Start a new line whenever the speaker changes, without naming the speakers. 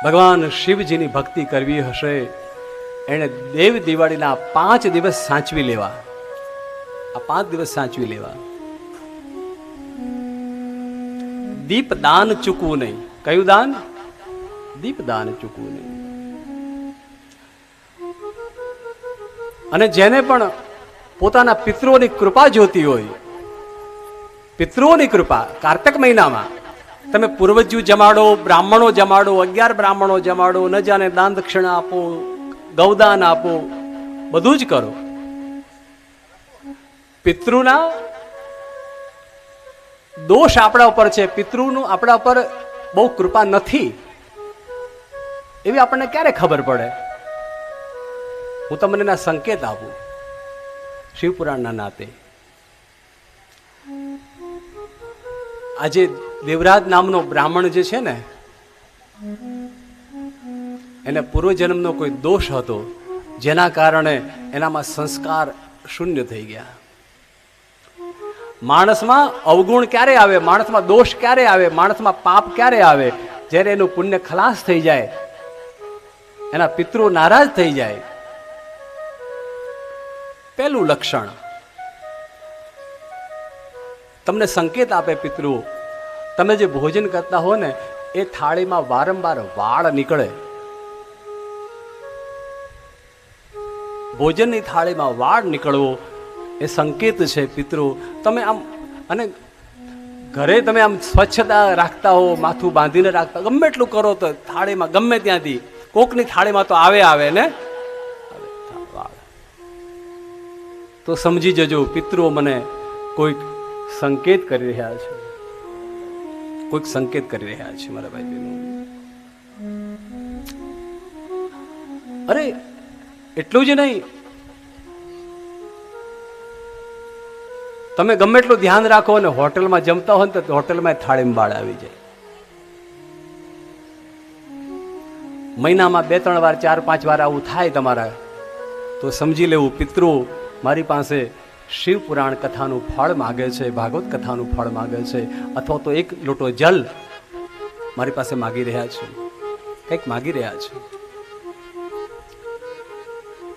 ભગવાન શિવજીની ભક્તિ કરવી હશે એને દેવ દિવાળીના 5 દિવસ સાચવી લેવા. આ 5 દિવસ સાચવી લેવા. દીપ દાન ચૂકવું નહીં. કયું દાન? દીપ દાન ચૂકવું નહીં. અને જેને પણ પોતાના પિતૃઓની કૃપા જોતી હોય, પિતૃઓની કૃપા કાર્તક મહિનામાં તમે પૂર્વજ્યુ જમાડો, બ્રાહ્મણો જમાડો, 11 બ્રાહ્મણો જમાડો, ન જાણે દાન દક્ષિણા આપો, ગૌદાન આપો, બધું જ કરો. પિતૃના દોષ આપણા ઉપર છે, પિતૃનું આપણા ઉપર બહુ કૃપા નથી, એવી આપણને ક્યારે ખબર પડે? હું તમને એના સંકેત આપું શિવપુરાણના નાતે. આજે દેવરાજ નામનો બ્રાહ્મણ જે છે ને, એને પૂર્વજન્મનો કોઈ દોષ હતો, જેના કારણે એનામાં સંસ્કાર શૂન્ય થઈ ગયા. માણસમાં અવગુણ ક્યારે આવે, માણસમાં દોષ ક્યારે આવે, માણસમાં પાપ ક્યારે આવે? જ્યારે એનું પુણ્ય ખલાસ થઈ જાય, એના પિતૃ નારાજ થઈ જાય. પહેલું લક્ષણ તમને સંકેત આપે પિતૃ. તમે જે ભોજન કરતા હો ને, એ થાળીમાં વારંવાર વાળ નીકળે. ભોજનની થાળીમાં વાળ નીકળવો એ સંકેત છે પિતૃ. તમે આમ, અને ઘરે તમે આમ સ્વચ્છતા રાખતા હો, માથું બાંધીને રાખતા, ગમે એટલું કરો તો થાળીમાં ગમે ત્યાંથી કોકની થાળીમાં તો આવે ને, તો સમજી જજો પિતૃઓ મને કોઈક સંકેત કરી રહ્યા છે, કોઈક સંકેત કરી રહ્યા છે મારા ભાઈ બહેનો. અરે એટલું જ નહીં, તમે ગમે એટલું ધ્યાન રાખો અને હોટલમાં જમતા હોય ને તો હોટલમાં થાળીમાં બાળ આવી જાય. મહિનામાં 2-3 વાર 4-5 વાર આવું થાય તમારા, તો સમજી લેવું પિતૃ મારી પાસે શિવ પુરાણ કથાનું ફળ માગે છે, ભાગવત કથાનું ફળ માગે છે, અથવા તો એક લોટો જલ મારી પાસે માગી રહ્યા છે, કંઈક માગી રહ્યા છે.